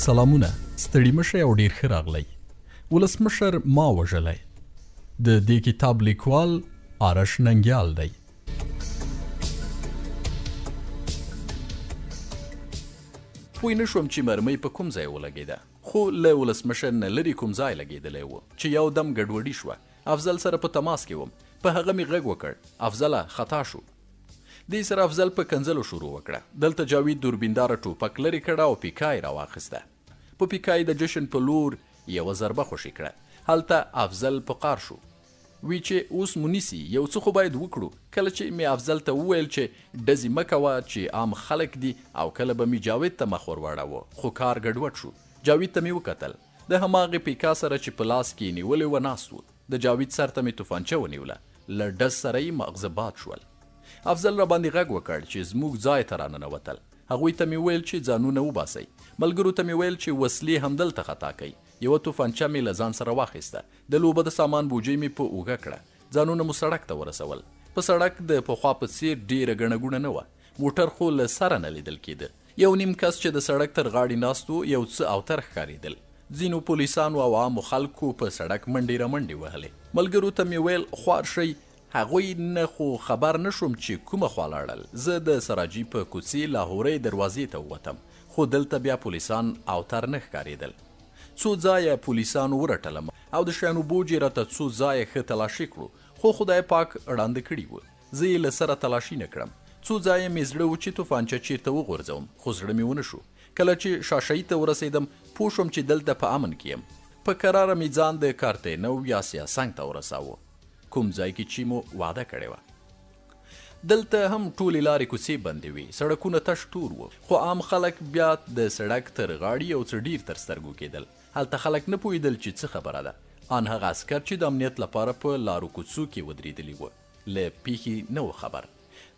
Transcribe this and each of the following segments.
سلامونه ستړي مشه او ډیر ښه راغلی. ولسمشر ما وژلی. د دې کتاب لیکوال آرش ننګیال دی. پوی نشوم چې مرمۍ په کوم ځای ولګېده، خو له ولسمشر نه لرې کوم ځای لګېدلی و چې یو دم ګډوډي شوه. افضل سره په تماس کې وم، په هغه مې غږ وکړ، افضله خطا شو. دې سره افضل په کنځلو شروع وکړه. دلته جاوید دوربینداره ټوپک لرې کړه او پیکای راواخیسته. په پیکای د جشن په لور یوه ضربه خوشي کړه. هلته افضل په قار شو، وی چې اوس مو نیسي، یو څه خو باید وکړو. کله چې مې افضل ته وویل چې ډزې مه کوه چې عام خلک دي، او کله به مې جاوید ته مخ ور واړاوه، خو کار ګډوډ شو. جاوید ته مې وکتل، د هماغې پیکا سره چې په لاس کې یې نیولې وه ناست و. د جاوید سر ته مې توفانچه ونیوله، له ډز سره یې مغزه باد شول. افضل را باندې غږ وکړ چې زموږ ځای ته راننوتل. هغوی ته مې ویل چې ځانونه وباسئ. ملګرو ته مې ویل چې وسلې همدلته خطا کوي. یوه توفانچه مې له ځان سره واخیسته. د لوبه د سامان بوجۍ مې په اوږه کړه. ځانونه مو سړک ته ورسول. په سړک د پخوا په څېر ډېره ګڼه ګوڼه نه وه. موټر خو له سره نه لیدل کېده. یو نیم کس چې د سړک تر غاړې ناست و یو څه اوتر ښکارېدل. ځینو پولیسانو او عامو خلکو په سړک منډې رامنډې وهلې. ملګرو ته مې ویل خوار شئ. هغوی نه خو خبر نشوم چې کومه خوا لاړل. زه د سراجي په کوڅې لاهورۍ دروازې ته ووتم، خو دلته بیا پولیسان اوتر نه ښکارېدل. څو ځایه پولیسانو ورټلم او د شیانو بوج یې راته څو ځایه ښه تلاشي کړو، خو خدای پاک ړانده کړي وو. زه یې له سره تلاشي نه کړم. څو ځایه مې زړه و چې توفانچه چیرته وغورځوم، خو زړه مې ونه شو. کله چې شاشهي ته ورسېدم پوه شوم چې دلته په امن کې یم. په کراره مې ځان د کارتینو یا سیاسنګ ته ورساوه، کوم ځای کې چې مو وعده کړې وه. دلته هم ټولې لارې کوڅې بندې وې، سړکونه تش تور وو، خو عام خلک بیا د سړک تر غاړې یو څه ډیر تر سترګو کېدل. هلته خلک نه پوهېدل چې څه خبره ده. آن هغه عسکر چې د امنیت لپاره په لارو کوڅو کې ودرېدلي وو له پیښې نه و خبر.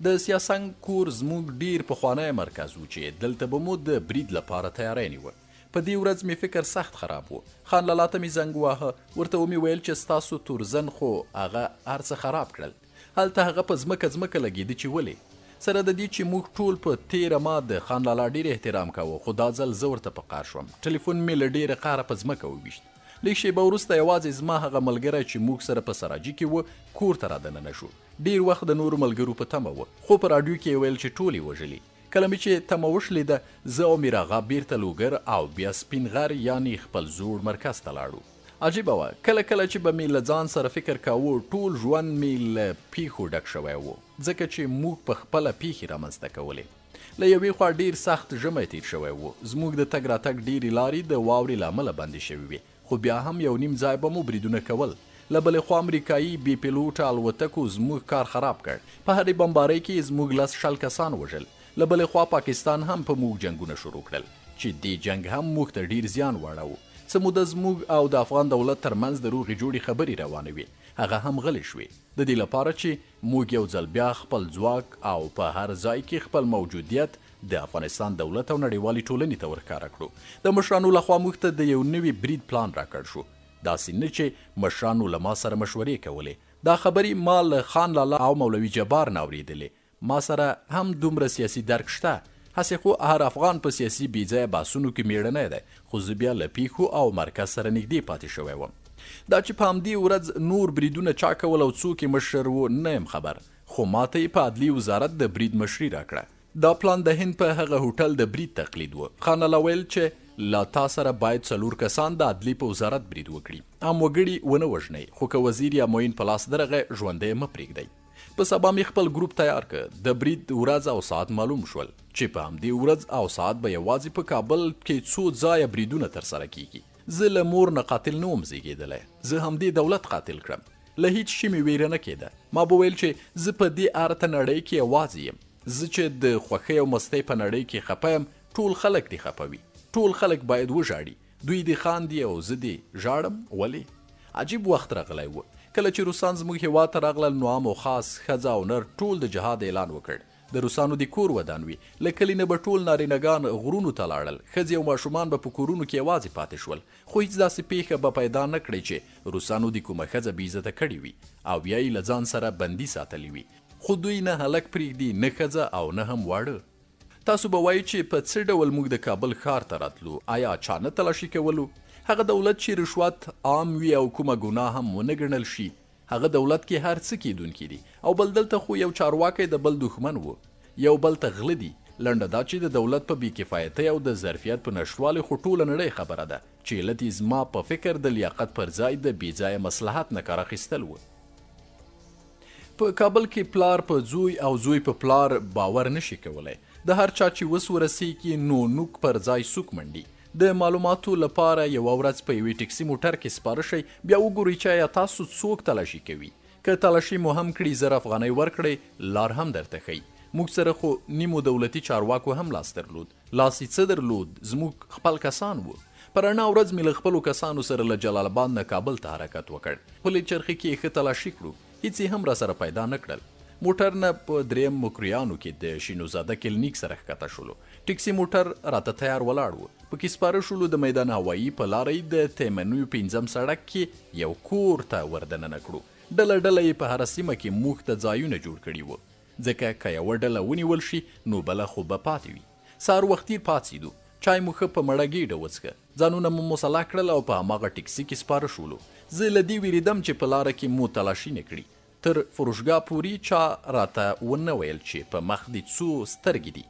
د سیاسنګ کور زموږ ډیر پخوانی مرکز و چې دلته به مو د برید لپاره تیاری نیوه. په دې ورځ مې فکر سخت خراب و. خان لالا ته مې زنګ واهه، ورته ومې ویل چې ستاسو تورزن خو هغه هر څه خراب کړل. هلته هغه په ځمکه لګېده چې ولې. سره د دې چې موږ ټول په تېره ما د خان لالا ډېر احترام کوو، خو دا ځل زه ورته په قار شوم. ټلیفون مې له ډېره قاره په ځمکه وویشت. لږ شېبه وروسته یوازې زما هغه ملګری چې موږ سره په سراجي کې و کور ته رادننه شو. ډېر وخت د نورو ملګرو په تمه و، خو په راډیو کې یې ویل چې ټول یې وژلي. کله مې چې تمه وشلېده، زه او میراغا بیرته لوګر او بیا سپین غر یعنې خپل زوړ مرکز ته لاړو. عجیبه وه، کله کله چې به مې له ځان سره فکر کاوه ټول ژوند مې له پیښو ډک شوی و، ځکه چې موږ په خپله پیښې رامنځته کولې. له یوې خوا ډېر سخت ژمی تېر شوی و. زموږ د تګ راتګ ډېرې لارې د واورې له امله بندې شوې وې، خو بیا هم یو نیم ځای به مو بریدونه کول. له بلې خوا امریکایي بې پیلوټه الوتکو زموږ کار خراب کړ. په هرې بمبارۍ کې زموږ 10 کسان وژل. له بلې خوا پاکستان هم په موږ جنګونه شروع کړل چې دې جنګ هم موږ ته ډېر زیان واړاوه. څه موده زموږ او د افغان دولت ترمنځ د روغې جوړې خبرې روانې وې، هغه هم غلې شوې، د دې لپاره چې موږ یو ځل بیا خپل ځواک او په هر ځای کې خپل موجودیت د افغانستان دولت او نړیوالې ټولنې ته ورښکاره کړو. د مشرانو لخوا موږ ته د یو نوي برید پلان راکړ شو. داسې نه چې مشرانو له ما سره مشورې کولې. دا خبرې ما له خان لالا او مولوي جبار نه اورېدلې. ما سره هم دومره سیاسي درک شته. هسې خو هر افغان په سیاسي بېځایه بحثونو کې میړنی دی، خو زه بیا له پیښو او مرکز سره نږدې پاتې شوی وم. دا چې په همدې ورځ نور بریدونه چا کول او څوک یې مشر و نه یم خبر، خو ماته یې په عدلي وزارت د برید مشري راکړه. دا پلان د هند په هغه هوټل د برید تقلید و. خان لالا ویل چې لا تا سره باید 4 کسان د عدلي په وزارت برید وکړي، عام وګړي ونه وژنئ، خو که وزیر یا معین په لاس درغی ژوندی مه پرېږدئ. په سبا مې خپل ګروپ تیار کړ. د برید ورځ او ساعت معلوم شول چې په همدې ورځ او ساعت به یوازې په کابل کې څو ځایه بریدونه ترسره کیږي. زه له مور نه قاتل نه وم زېږېدلی، زه همدې دولت قاتل کړم. له هیڅ شي مې ویره نه کېده. ما به ویل چې زه په دې ارته نړۍ کې یوازې یم. زه چې د خوښۍ او مستۍ په نړۍ کې خفه یم، ټول خلک دې خفه وي، ټول خلک باید وژاړي. دوی دې خاندي او زه دې ژاړم. ولې؟ عجیب وخت راغلی و. کله چې روسان زموږ هېواد ته راغلل، نو عام او خاص، ښځه او نر ټول د جهاد اعلان وکړ. د روسانو د کور ودان وي. له کلي نه به ټول نارینهګان غرونو ته لاړل، ښځې او ماشومان به په کورونو کې یوازې پاتې شول. خو هیڅ داسې پیښه به پیدا نه کړئ چې روسانو د کومه ښځه بې عزته کړې وي او یا یې له ځان سره بندي ساتلې وي. خو دوی نه هلک پرېږدي، نه ښځه او نه هم واړه. تاسو به وایئ چې په څه ډول موږ د کابل ښار ته راتلو؟ آیا چا نه تلاشي کولو؟ هغه دولت چې رشوت عام وي او کومه ګناه هم ونه ګڼل شي، هغه دولت کې هر څه کیدونکي دي. او بل دلته خو یو چارواکی د بل دښمن و، یو بل ته غله دي. لنډه دا چې د دولت په بېکفایتۍ او د ظرفیت په نشتوالي خو ټوله نړۍ خبره ده چې علت یې زما په فکر د لیاقت پر ځای د بېځایه مصلحت نه کار اخیستل و. په کابل کې پلار په زوی او زوی په پلار باور نشي کولی. د هر چا چې وس ورسیږي نو نوک پر ځای سوک منډي. د معلوماتو لپاره یوه ورځ په یوې ټکسي موټر کې سپاره شئ، بیا وګورئ چې آیا تاسو څوک تلاشي کوي. که تلاشي مو هم کړي 1000 افغانۍ ورکړئ، لار هم درته ښیي. موږ سره خو نیمو دولتي چارواکو هم لاس درلود. لاس یې څه درلود؟ زموږ خپل کسان وو. په رڼا ورځ مې له خپلو کسانو سره له جلال آباد نه کابل ته حرکت وکړ. خپلې چرخې کې یې ښه تلاشي کړو، هیڅ یې هم را سره پیدا نه کړل. موټر نه په 3 مکریانو کې د شینوزاده کلینیک سره ښکته شولو. ټکسي موټر راته تیار ولاړ و. پکې سپاره شولو د میدان هوایي په لاره د تیمنیو 5م سړک کې یو کور ته وردننه کړو. ډله ډله یې په هره سیمه کې موږ ته ځایونه جوړ کړي وو، ځکه که یوه ډله ونیول شي نو بله خو به پاتې وي. سهار وختي پاڅېدو، چای مو ښه په مړه ګېډه وڅښه، ځانونه مو مسله کړل او په هماغه ټکسي کې سپاره شولو. زه له دې وېرېدم چې په لاره کې مو تلاشي نه کړي. تر فروشګاه پورې چا راته ونه ویل چې په مخ دې څو سترګې دي.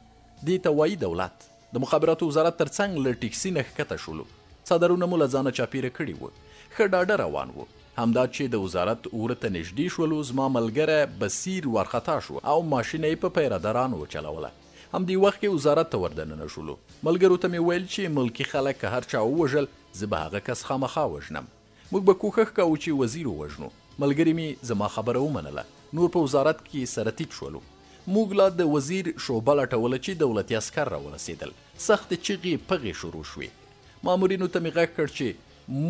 دې ته وایي دولت. د مخابراتو وزارت تر څنګ له ټکسي نه ښکته شولو. څادرونه مو له ځانه چاپېره کړي وو. ښه ډاډه روان وو. همدا چې د وزارت اوره ته نږدې شولو، زما ملګری بصیر وارخطا شو او ماشینه یې په پیرهدارانو وچلوله. همدې وخت کې وزارت ته وردننه شولو. ملګرو ته مې ویل چې ملکي خلک که هر چا ووژل، زه به هغه کس خامخا وژنم. موږ به کوښښ کوو چې وزیر ووژنو. ملګري مې زما خبره ومنله. نور په وزارت کې سره ټیټ شولو. موږ لا د وزیر شعبه لټوله چې دولتي عسکر راورسېدل. سختې چغې پغې شروع شوې. مامورینو ته مې غږ کړ چې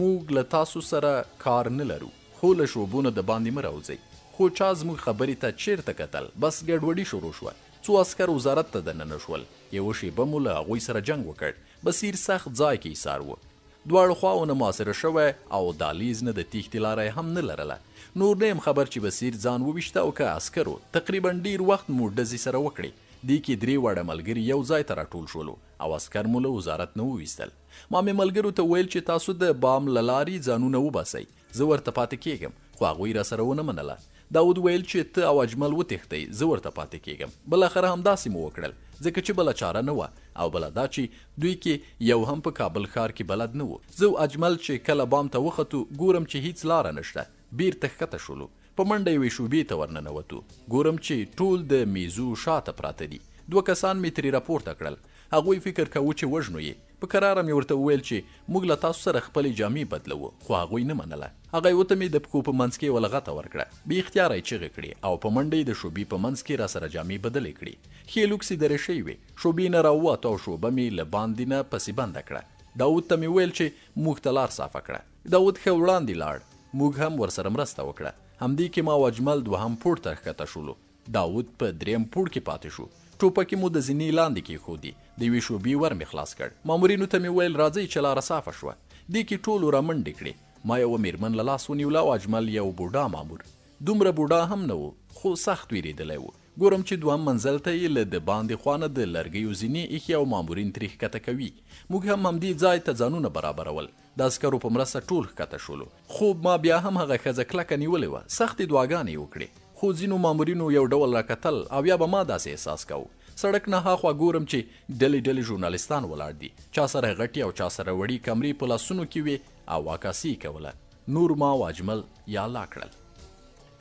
موږ له تاسو سره کار نه لرو، خو له شعبونو د باندې مه راوځئ. خو چا زموږ خبرې ته چیرته کتل، بس ګډوډي شروع شوه. څو عسکر وزارت ته دننه شول. یوه شیبه مو له هغوی سره جنګ وکړ. بصیر سخت ځای کې ایسار و. دواړو خواونه محاصره شوی او دهلیز نه د تیښتې لاره هم نه لرله. نور نه یم خبر چې بصیر ځان وویشته او که عسکرو تقریبا ډیر وخت مو ډزې سره وکړې. دې کې 3 واړه ملګري یو ځای ته راټول شولو او عسکر مو له وزارت نه وویستل. ما مې ملګرو ته ویل چې تاسو د بام له لارې ځانونه وباسئ، زه ورته پاتې کیږم، خو هغوی را سره ونه منله. داود ویل چې ته او اجمل وتښتئ، زه ورته پاتې کیږم. بالاخره همداسې مو وکړل، ځکه چې بله چاره نه وه. او بله دا چې دوی کې یو هم په کابل ښار کې بلد نه و. زه او اجمل چې کله بام ته وختو، ګورم چې هیڅ لاره نشته. بیرته ښکته شولو. په منډه یوې شوبې ته ورننوتو. ګورم چې ټول د میزو شاته پراته دي. 2 کسان مې ترې راپورته کړل. هغوی فکر کوو چې وژنو یې. په کراره مې ورته وویل چې موږ له تاسو سره خپلې جامې بدلوو، خو هغوی نه منله. هغه ورته مې د پښو په منځ کې یوه لغته ورکړه. بې اختیاره یې چغې کړې او په منډه یې د شوبې په منځ کې را سره جامې بدلې کړې. ښې لوکسې درې شوې وې. شوبې نه راووت او شوبه مې له باندې نه پسې بنده کړه. داود ته مې ویل چې موږ ته لار صافه کړه. داود ښه وړاندې لاړ. موږ هم ورسره مرسته وکړه. همدې کې ما او اجمل 2 پوړ ته ښکته شولو. داود په 3م پوړ کې پاتې شو. ټوپکې مو د زینې لاندې کېښودې. د یوې شوبې ور مې خلاص کړ. مامورینو ته مې ویل راځئ چې لاره صافه شوه. دې کې ټولو رامنډې کړې. ما یوه میرمن له لاس ونیوله او اجمل یو بوډا مامور. دومره بوډا هم نه و، خو سخت ویرېدلی و. ګورم چې 2م منزل ته یې له د باندې خوانه د لرګیو زینې ایښي او مامورین ترې ښکته کوي. موږ هم همدې ځای ته ځانونه برابرول. د عسکرو په مرسته ټول ښکته شولو. خو ما بیا هم هغه ښځه کلکه نیولې وه. سختې دعاګانې یې وکړې. خو ځینو مامورینو یو ډول راکتل او یا به ما داسې احساس کوو. سړک نه هاخوا ګورم چې ډلې ژورنالستان ولاړ دي. چا سره غټې او چا سره وړې کمرې په لاسونو کې وې او عکاسي یې کوله. نور ما او اجمل یا لا کړل.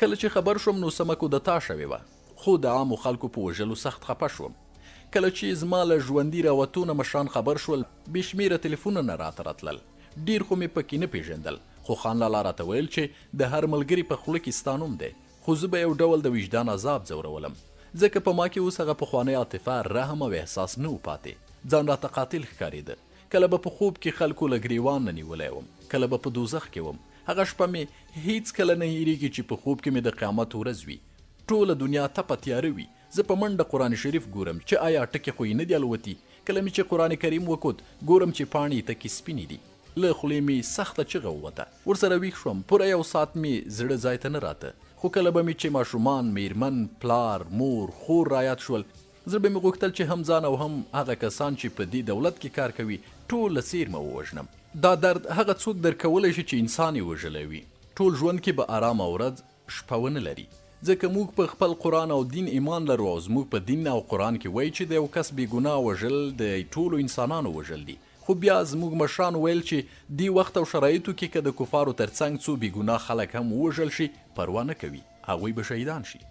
کله چې خبر شوم نو سمه کودتا شوې وه، خو د عامو خلکو په وژلو سخت خفه شوم. کله چې زما له ژوندي راوتو نه مشران خبر شول، بې شمېره تلیفونونه راته راتلل. ډېر خو مې پکې نه پېژندل، خو خان لالا راته ویل چې د هر ملګري په خوله کې ستا نوم دی. خو زه به یو ډول د وجدان عذاب ځورولم، ځکه په ما کې اوس هغه پخوانی عاطفه، رحم او احساس نه و پاتې. ځان راته قاتل ښکارېده. کله به په خوب کې خلکو له ګریوان نه نیولی وم، کله به په دوزخ کې وم. هغه شپه مې هیڅ کله نه هېرېږي چې په خوب کې مې د قیامت ورځ وي. ټوله دنیا تپه تیاره وي. زه په منډه قرآن شریف ګورم چې آیا ټکې خو یې نه دي الوتي. کله مې چې قرآن کریم وکوت ګورم چې پاڼې تکې سپینې دي. له خولې مې سخته چغه ووته. ورسره ویښ شوم. پوره 1 ساعت مې زړه ځای ته نه راته. خو کله به مې چې ماشومان، میرمن، پلار، مور، خور رایاد شول، زه به مې غوښتل چې هم ځان او هم هغه کسان چې په دې دولت کې کار کوي ټول له څیرمه ووژنم. دا درد هغه څوک درکولی شي چې انسان یې وژلی وي. ټول ژوند کې به ارامه ورځ شپه ونه لري، ځکه موږ په خپل قرآن او دین ایمان لرو او زموږ په دین او قرآن کې وایي چې د یو کس بې ګناه وژل د ټولو انسانانو وژل دي. خو بیا زموږ مشران ویل چې دې وخت او شرایطو کې که د کفارو ترڅنګ څو بې ګناه خلک هم ووژل شي پروا نه کوي، هغوی به شهیدان شي.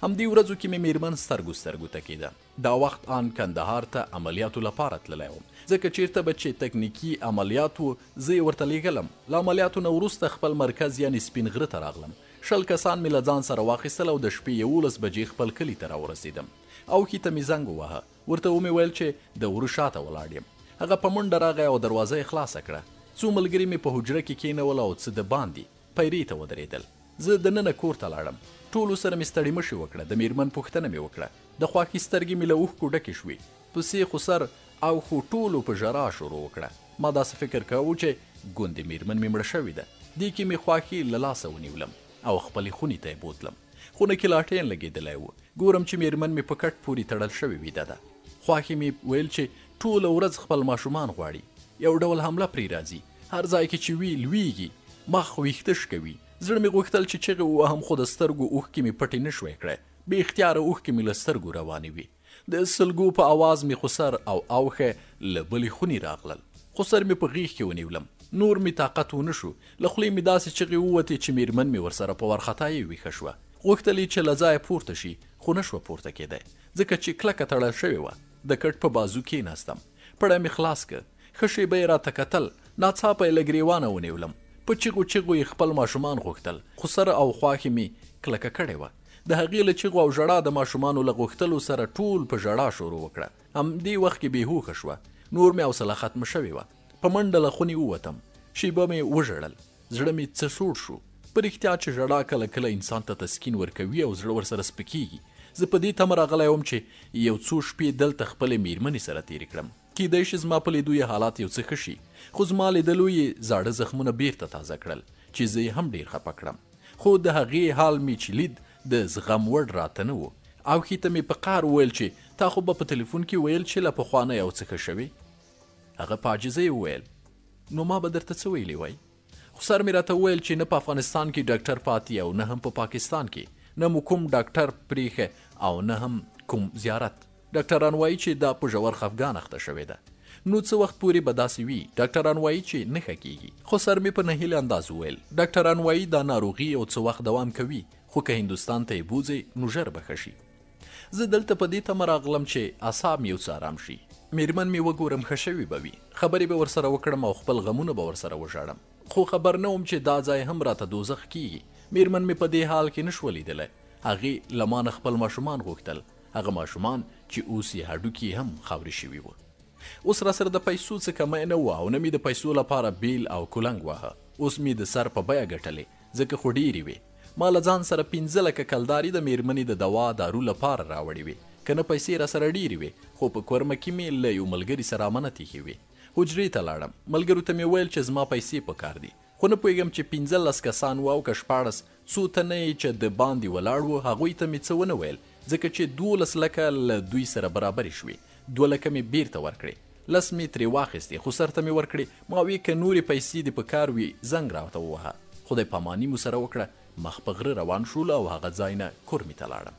همدې ورځو کې مې میرمن سترګو ته کېده. دا وخت آن کندهار ته عملیاتو لپاره تللی وم، ځکه چیرته به چې تکنیکي عملیات و زه یې ورته لیږلم. له عملیاتو نه وروسته خپل مرکز یعنې سپین غره ته راغلم. 100 کسان مې له ځان سره واخیستل او د شپې 11 بجې خپل کلي ته راورسېدم. اوښي ته مې زنګ وواهه، ورته ومې ویل چې د وره شاته ولاړ یم. هغه په منډه راغی او دروازه یې خلاصه کړه. څو ملګري مې په حجره کې کېنول او څه د باندې پیرې ته ودرېدل. زه دننه کور ته لاړم. ټولو سره مې ستړي مشي وکړه. د میرمن پوښتنه مې وکړه. د خواښې سترګې مې له اوښکو ډکې شوې. پسې خو سر او خو ټولو په ژړا شروع وکړه. ما داسې فکر کوو چې ګوندې میرمن مې مړه شوې ده. دې کې مې خواښې له لاسه ونیولم او خپلې خونې ته یې بوتلم. خونه کې لاټین لګېدلی و. ګورم چې میرمن مې په کټ پورې تړل شوې ویده ده. خواښې مې ویل چې ټوله ورځ خپل ماشومان غواړي. یو ډول حمله پرې راځي. هر ځای کې چې وي لویږي، مخ ویښته شکوي. زړه مې غوښتل چې چغې ووهم، خو د سترګو اوښکې مې پټې نه شوی کړی. بې اختیاره اوښکې مې له سترګو روانې وې. د سلګو په اواز مې خو سر او اوښه له بلې خونې راغلل. خو سر مې په غېږ کې ونیولم. نور مې طاقت ونه شو. له خولې مې داسې چغې ووتې چې میرمن مې ورسره په وارخطایۍ ویښه شوه. غوښتل یې چې له ځایه پورته شي، خو نه شوه پورته کېدی، ځکه چې کلکه تړل شوې وه. د کټ په بازو کېناستم. پړی مې خلاص کړ. ښه شېبه یې راته کتل. ناڅاپه یې له ګرېوانه ونیولم. په چغو یې خپل ماشومان غوښتل، خو سر او خواښې مې کلکه کړې وه. د هغې له چغو او ژړا د ماشومانو له غوښتلو سره ټول په ژړا شروع وکړه. همدې وخت کې بېهوښه شوه. نور مې حوصله ختمه شوې وه. په منډه له خونې ووتم. شېبه مې وژړل. زړه مې څه سوړ شو. په رښتیا چې ژړا کله کله انسان ته تسکین ورکوي او زړه ورسره سپکېږي. زه په دې تمه راغلی وم چې یو څو شپې دلته خپلې میرمنې سره تېرې کړم. کیدای شي زما په لیدو یې حالات یو څه ښه شي، خو زما لیدلو یې زاړه زخمونه بیرته تازه کړل چې زه یې هم ډېر خفه کړم. خو د هغې حال مې چې لید د زغم وړ راته نه و. اوښي ته مې په قهر وویل چې تا خو به په تلیفون کې ویل چې له پخوا نه یو څه ښه شوې. هغه په عاجزۍ وویل نو ما به درته څه ویلي وای. خو سر مې راته وویل چې نه په افغانستان کې ډاکټر پاتې او نه هم په پاکستان کې، نه مو کوم ډاکټر پریښه او نه هم کوم زیارت. ډاکټران وایي چې دا په ژور خفګان اخته شوې ده. نو څه وخت پورې به داسې وي؟ ډاکټران وایي چې نه ښه کېږي. خو سر مې په نهیلي انداز وویل ډاکټران وایي دا ناروغي یو څه وخت دوام کوي، خو که هندوستان ته یې بوځئ نو ژر به ښه شي. زه دلته په دې تمه راغلم چې اعصاب مې یو څه ارام شي، میرمن مې وګورم ښه شوي به وي، خبرې به ورسره وکړم او خپل غمونه به ورسره وژاړم. خو خبر نه وم چې دا ځای هم راته دوزخ کېږي. میرمن مې په دې حال کې نه شوه لیدلی. هغې له ما نه خپل ماشومان غوښتل، هغه ماشومان چې اوس یې هډوکي هم خاورې شوي وو. اوس را سره د پیسو څه کمی نه وه او نه مې د پیسو لپاره بیل او کولنګ واهه. اوس مې د سر په بیه ګټلې، ځکه خو ډېرې وې. ما له ځان سره 15 لکه کلدارې د میرمنې د دوا دارو لپاره راوړې وې، که نه پیسې را سره ډېرې وې. خو په کورمه کې مې له یو ملګري سره امانت ایښې وې. حجرې ته لاړم. ملګرو ته مې ویل چې زما پیسې په کار دي، خو نه پوهېږم چې 15 کسان وو او که 14 څو تنه یې چې د باندې ولاړ وو هغوی ته مې څه ونه ویل، ځکه چې 12 لکه له دوی سره برابرې شوې. 2 لکه مې بیرته ورکړې، 10 مې ترې واخیستې، خو سر ته مې ورکړې. ما وی که نورې پیسې دې په کار وي زنګ راته ووهه. خدای پاماني مو سره وکړه. مخ په غره روان شولو او هغه ځای نه کورمې ته لاړم.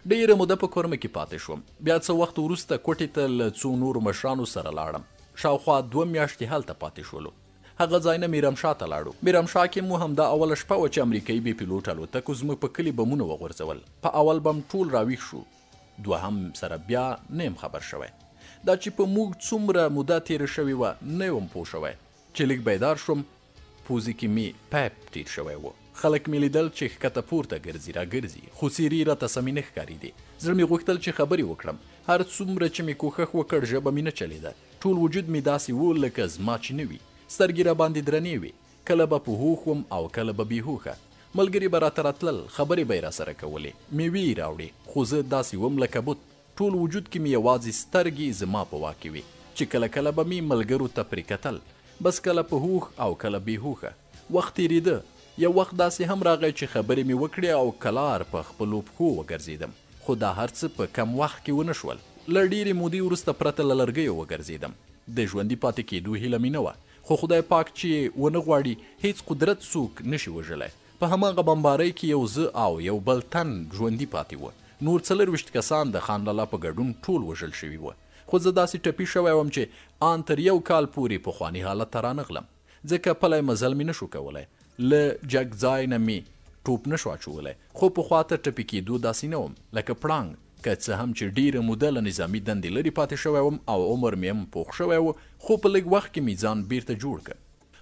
ډېره موده په کورمه کې پاتې شوم. بیا څه وخت وروسته کوټې ته له څو نورو مشرانو سره لاړم. شاوخوا 2 میاشتې هلته پاتې شولو. هغه ځای نه میرمشا ته لاړو. میرمشا کې مو همدا اوله شپه وه چې امریکایي بې پیلوټ الوتکو زموږ په کلي بمونه وغورځول. په اول بم ټول راویښ شو، دوهم سره بیا نه یم خبر شوی. دا چې په موږ څومره موده تېره شوې وه نه یم پوه شوی. چې لږ بیدار شوم پوزې کې مې پیپ تیر شوی و. خلک مې لیدل چې ښکته پورته ګرځي راګرځي، خو څېرې راته سمې نه ښکارېدې. زړه مې غوښتل چې خبرې وکړم. هر څومره چې مې کوښښ وکړ ژبه مې نه چلېده. ټول وجود مې داسې و لکه زما چې نه وي. سترګې را باندې درنې وې. کله به په هوښ وم او کله به بېهوښه. ملګري به راته راتلل، خبرې به یې راسره کولې، میوې یې راوړې، خو زه داسې وم لکه بت. ټول وجود کې مې یوازې سترګې زما په واک کې وې، چې کله کله به مې ملګرو ته پرې کتل، بس کله په هوښ او کله بېهوښه. وخت تېرېده. یو وخت داسې هم راغی چې خبرې مې وکړې او کلار په خپلو پښو وګرځېدم. خو دا هر څه په کم وخت کې ونه شول. له ډېرې مودې وروسته پرته له لرګیو وګرځېدم. د ژوندي پاتې کېدو هیله مې نه وه، خو خدای پاک چې ونه غواړي هیڅ قدرت څوک نشي وژلی. په هماغه بمبارۍ کې یو زه او یو بل تن ژوندي پاتې وه. نور 24 کسان د خان لالا په ګډون ټول وژل شوي وه. خو زه داسې ټپي شوی وم چې ان تر یو کال پورې پخواني حالت ته رانغلم، ځکه پلی مزل مې نشو کولی. له جګ ځای نه مې ټوپ نشو اچولی، خو پخوا ته ټپي کېدو داسې نه وم لکه پړانګ، که څه هم چې ډېره موده له نظامي دندې لرې پاتې شوی وم او عمر مې هم پوخ شوی و، خو په لږ وخت کې مې ځان بیرته جوړ کړ.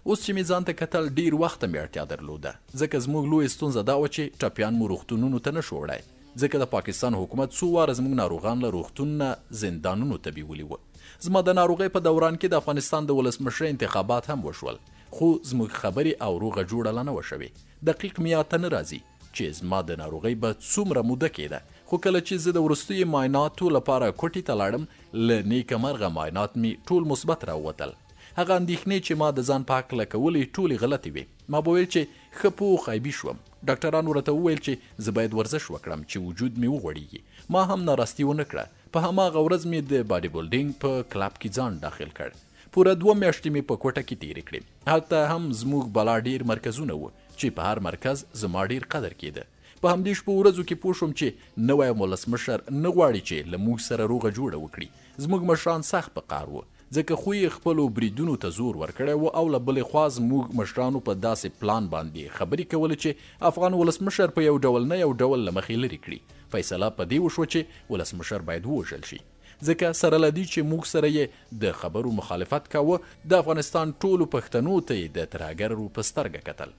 اوس چې مې ځان ته کتل ډېر وخت مې اړتیا درلوده، ځکه زموږ لویه ستونزه دا وه چې ټپیان مو روغتونونو ته نشو وړی، ځکه د پاکستان حکومت څو واره زموږ ناروغان له روغتون نه زندانونو ته بیولي وه. زما د ناروغۍ په دوران کې د افغانستان د ولسمشر انتخابات هم وشول، خو زموږ خبرې او روغه جوړه لا نه وه شوې. دقیق مې یاد ته نه راځي چې زما د ناروغۍ به څومره موده کېده، خو کله چې زه د وروستیو معایناتو لپاره کوټې ته لاړم، له نیکه مرغه معاینات مې ټول مثبت راووتل. هغه اندېښنې چې ما د ځان په هکله کولې ټولې غلطې وې. ما به ویل چې ښه پوخ عیبي شوم. ډاکټرانو راته وویل چې زه باید ورزش وکړم چې وجود مې وغوړېږي. ما هم ناراستي ونه کړه. په هماغه ورځ مې د باډي بلډینګ په کلب کې ځان داخل کړ. پوره 2 میاشتې مې په کوټه کې تېرې کړې. هلته هم زموږ بلا ډېر مرکزونه وو چې په هر مرکز زما ډېر قدر کېده. په همدې شپو ورځو کې پوه شوم چې نوی ولسمشر نه غواړي چې له موږ سره روغه جوړه وکړي. زموږ مشران سخت په قهر وو، ځکه خو یې خپلو بریدونو ته زور ورکړی و او له بلې خوا زموږ مشرانو په داسې پلان باندې خبرې کولې چې افغان ولسمشر په یو ډول نه یو ډول له مخې لرې کړي. فیصله په دې وشوه چې ولسمشر باید ووژل شي، ځکه سره له دې چې موږ سره یې د خبرو مخالفت کاوه، د افغانستان ټولو پښتنو ته یې د ترهګر په سترګه کتل،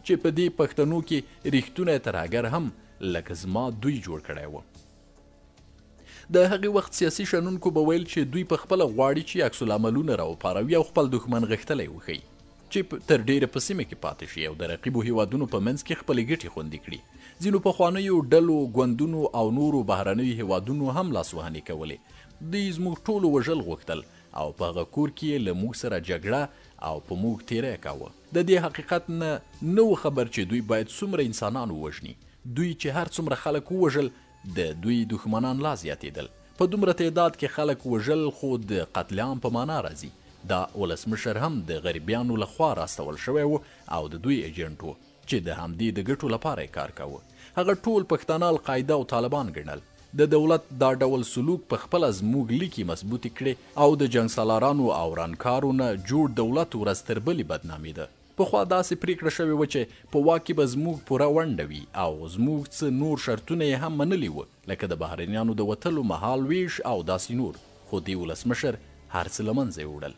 چې په دې پښتنو کې ریښتونی ترهګر هم لکه زما دوی جوړ کړی و. د هغې وخت سیاسي شنونکو به ویل چې دوی په خپله غواړي چې عکس العملونه راوپاروي او خپل دښمن غښتلی وښیي، چې تر ډېره په سیمه کې پاتې شي او د رقیبو هیوادونو په منځ کې خپلې ګټې خوندي کړي. ځینو پخوانیو ډلو، ګوندونو او نورو بهرنیو هیوادونو هم لاسوهنې کولې. دوی زموږ ټولو وژل غوښتل او په هغه کور کې له موږ سره جګړه او په موږ تیری کاوه. د دې حقیقت نه و خبر چې دوی باید څومره انسانان ووژني. دوی چې هر څومره خلک ووژل، د دوی دښمنان لا زیاتېدل. په دومره تعداد کې خلک وژل خو د قتل عام په معنا راځي. دا ولسمشر هم د غریبیانو لخوا راستول شوی و او د دوی ایجنټ و چې د همدې د ګټو لپاره یې کار کاوه. هغه ټول پښتانه القاعده او طالبان ګڼل. د دولت دا ډول سلوک په خپله زموږ لیکې مضبوطې کړې او د جنګ سالارانو او رانکارو نه جوړ دولت ورځ تر بلې بدنامېده. پخوا داسې پریکړه شوې وه چې په واک کې به زموږ پوره ونډه وي او زموږ څه نور شرطونه یې هم منلي وه، لکه د بهرنیانو د وتلو مهال ویش او داسې نور، خو دې ولسمشر هر څه له منځه یې وړل.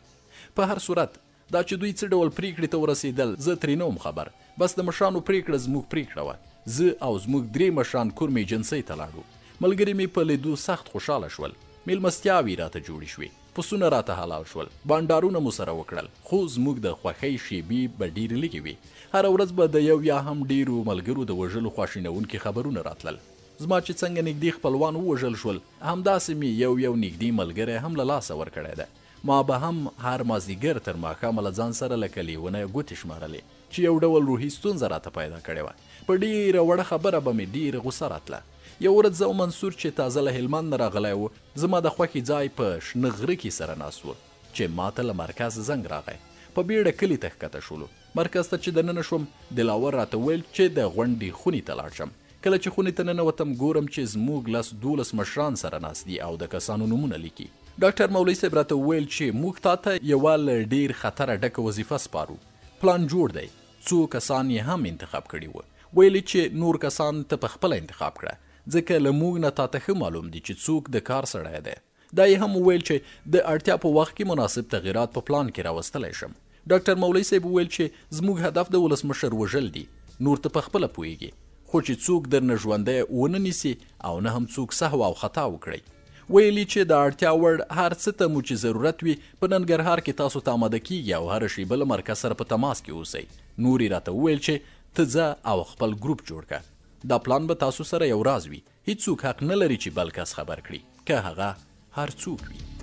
په هر صورت دا چې دوی څه ډول پریکړې ته ورسېدل زه ترې نه وم خبر. بس د مشرانو پریکړه زموږ پریکړه وه. زه او زموږ 3 مشران کور مې ایجنسۍ ته لاړو. ملګري مې په لیدو سخت خوشحاله شول. میلمستیاوې راته جوړې شوې، پسونه راته حلال شول، بانډارونه مو سره وکړل، خو زموږ د خوښۍ شیبې به ډېرې لږې وي. هره ورځ به د یو یا هم ډېرو ملګرو د وژلو خواشینونکي خبرونه راتلل. زما چې څنګه نږدې خپلوان ووژل شول، همداسې مې یو نږدې ملګری هم له لاسه ورکړی ده. ما به هم هر مازدیګر تر ماښامه له ځان سره لکه لیونه ګوتې شمارلې چې یو ډول روحي ستونزه راته پیدا کړې وه. په ډېره وړه خبره به مې ډېره غوسه راتله. یو ورځ زه او منصور چې تازه له هلمند نه راغلی و، زما د خوښې ځای په شنه غره کې سره ناست و چې ما ته له مرکز زنګ راغی. په بیړه کلي ته ښکته شولو. مرکز ته چې دننه شوم، دلاور راته ویل چې د غونډې خونې ته لاړ شم. کله چې خونې ته ننوتم ګورم چې زموږ 12 مشران سره ناست دي او د کسانو نومونه لیکي. ډاکټر مولوي صاحب راته وویل چې موږ تا ته یوه له ډېر خطره ډکه وظیفه سپارو. پلان جوړ دی. څو کسان یې هم انتخاب کړي وو. ویلي چې نور کسان ته په خپله انتخاب کړه، ځکه له موږ نه تاته ښه معلوم دي چې څوک د کار سړی دی. دا یې هم وویل چې د اړتیا په وخت کې مناسب تغییرات په پلان کې راوستلی شم. ډاکټر مولوي صاحب وویل چې زموږ هدف د ولسمشر وژل دي، نور ته په خپله پوهیږي، خو چې څوک درنه ژوندی ونه نیسي او نه هم څوک سهو او خطا وکړي. ویلي چې د اړتیا وړ هر څه ته مو چې ضرورت وي په ننګرهار کې تاسو ته آماده کیږي او هره شیبه له مرکز سره په تماس کې اوسئ. نور یې راته وویل چې ته ځه او خپل ګروپ جوړ کړه. دا پلان به تاسو سره یو راز وي. هیڅوک حق نه لري چې بل کس خبر کړي، که هغه هر څوک وي.